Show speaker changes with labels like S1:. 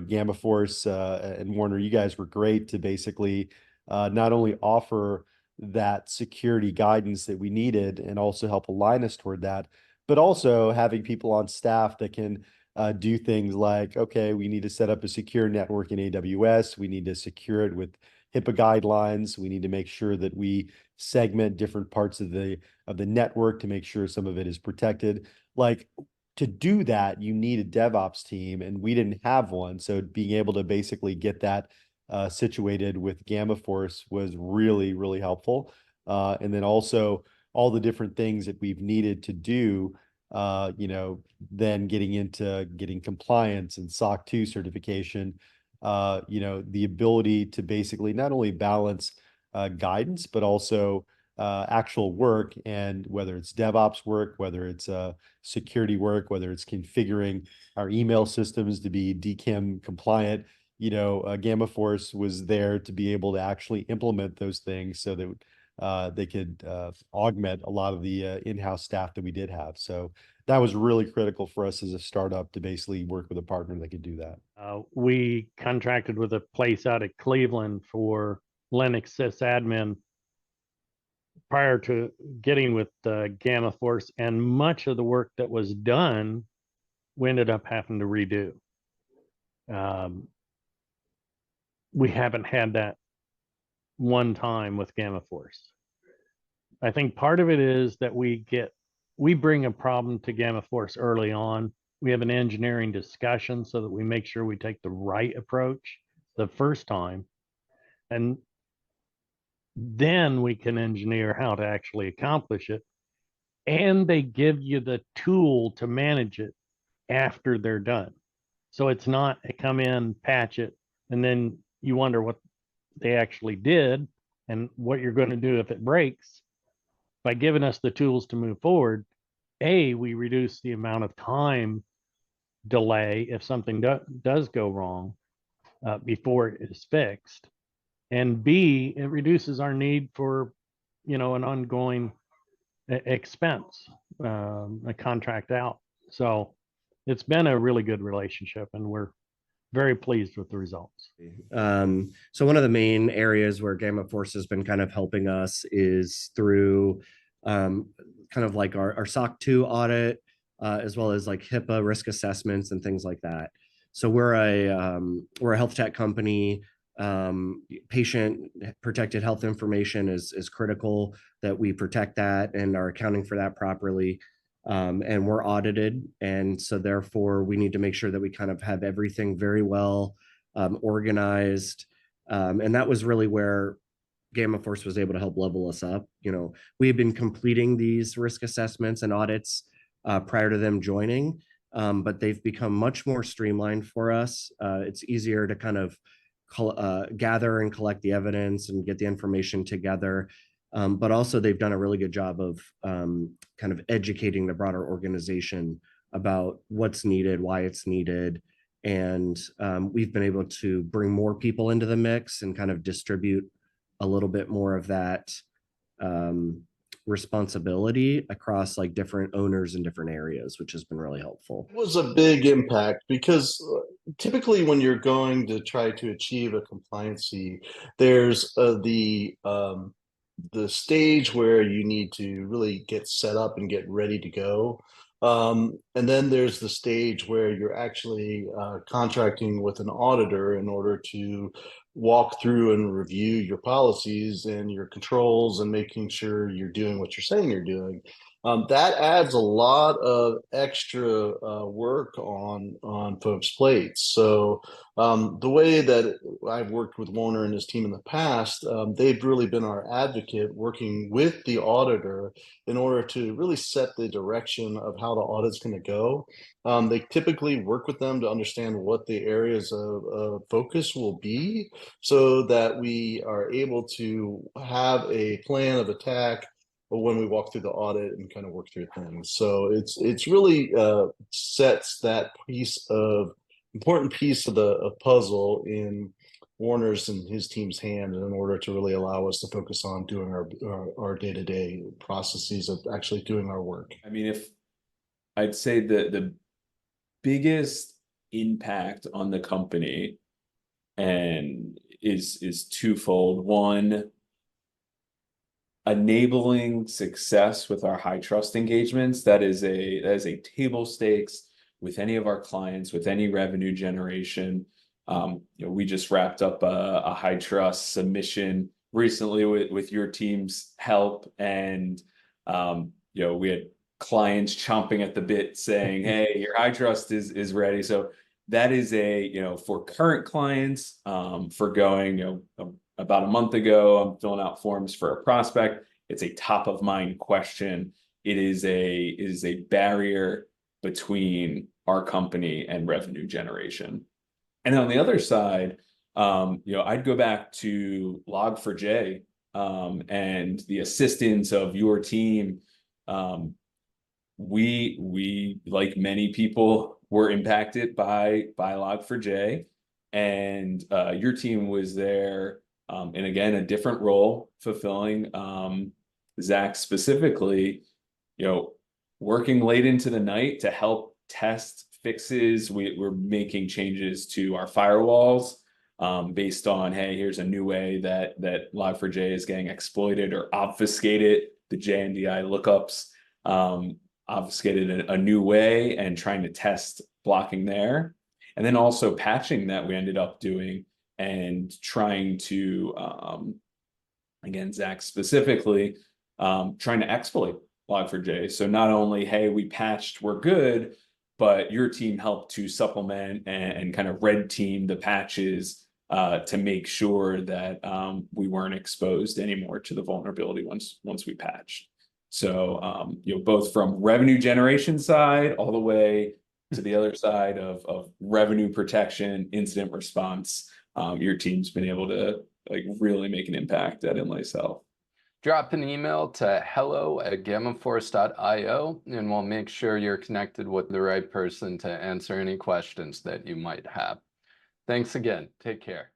S1: Gamma Force and Warner, you guys were great to basically not only offer that security guidance that we needed and also help align us toward that, but also having people on staff that can do things like, okay, we need to set up a secure network in AWS. We need to secure it with HIPAA guidelines. We need to make sure that we segment different parts of the network to make sure some of it is protected. Like, to do that, you need a DevOps team, and we didn't have one. So being able to basically get that situated with Gamma Force was really, really helpful. And then also all the different things that we've needed to do, then getting compliance and SOC 2 certification, the ability to basically not only balance guidance, but also actual work, and whether it's DevOps work, whether it's security work, whether it's configuring our email systems to be DKIM compliant, Gamma Force was there to be able to actually implement those things so that they could augment a lot of the in-house staff that we did have. So that was really critical for us as a startup to basically work with a partner that could do that.
S2: We contracted with a place out of Cleveland for Linux sysadmin prior to getting with Gamma Force, and much of the work that was done, we ended up having to redo. We haven't had that one time with Gamma Force. I think part of it is that we bring a problem to Gamma Force early on. We have an engineering discussion so that we make sure we take the right approach the first time. And then we can engineer how to actually accomplish it. And they give you the tool to manage it after they're done. So it's not a come in, patch it, and then you wonder what they actually did and what you're going to do if it breaks. By giving us the tools to move forward, we reduce the amount of time delay if something does go wrong before it is fixed. And B, it reduces our need for, an ongoing expense, a contract out. So it's been a really good relationship, and we're very pleased with the results.
S3: So one of the main areas where Gamma Force has been kind of helping us is through kind of like our SOC 2 audit, as well as like HIPAA risk assessments and things like that. So we're a health tech company. Patient protected health information is critical, that we protect that and are accounting for that properly. And we're audited. And so therefore we need to make sure that we kind of have everything very well organized. And that was really where Gamma Force was able to help level us up. We had been completing these risk assessments and audits prior to them joining, but they've become much more streamlined for us. It's easier to kind of gather and collect the evidence and get the information together. But also they've done a really good job of kind of educating the broader organization about what's needed, why it's needed. And we've been able to bring more people into the mix and kind of distribute a little bit more of that responsibility across like different owners in different areas, which has been really helpful.
S4: It was a big impact because typically when you're going to try to achieve a compliancy, there's the stage where you need to really get set up and get ready to go. And then there's the stage where you're actually contracting with an auditor in order to walk through and review your policies and your controls and making sure you're doing what you're saying you're doing. That adds a lot of extra work on folks' plates. So the way that I've worked with Warner and his team in the past, they've really been our advocate, working with the auditor in order to really set the direction of how the audit's going to go. They typically work with them to understand what the areas of focus will be, so that we are able to have a plan of attack when we walk through the audit and kind of work through things. So it's really sets that important piece of the puzzle in Warner's and his team's hand in order to really allow us to focus on doing our day-to-day processes of actually doing our work.
S5: I mean, if I'd say the biggest impact on the company and is twofold. One, enabling success with our high trust engagements. That is a table stakes with any of our clients, with any revenue generation. We just wrapped up a high trust submission recently with your team's help, and we had clients chomping at the bit saying, "Hey, your high trust is ready." So that is for current clients, for going, about a month ago, I'm filling out forms for a prospect. It's a top of mind question. It is a barrier between our company and revenue generation. And on the other side, I'd go back to Log4j, and the assistance of your team. We, like many people, were impacted by Log4j, and your team was there, and again, a different role fulfilling. Zach specifically, working late into the night to help test fixes. We're making changes to our firewalls, based on, hey, here's a new way that Log4j is getting exploited or obfuscated. The JNDI lookups, obfuscated a new way, and trying to test blocking there. And then also patching that we ended up doing, and trying to, again, Zach specifically, trying to exploit Log4j. So not only, hey, we patched, we're good, but your team helped to supplement and kind of red team the patches, to make sure that we weren't exposed anymore to the vulnerability once we patched. So both from revenue generation side all the way to the other side of revenue protection, incident response, your team's been able to really make an impact at Inlace Health.
S6: Drop an email to hello@gamaforce.io, and we'll make sure you're connected with the right person to answer any questions that you might have. Thanks again. Take care.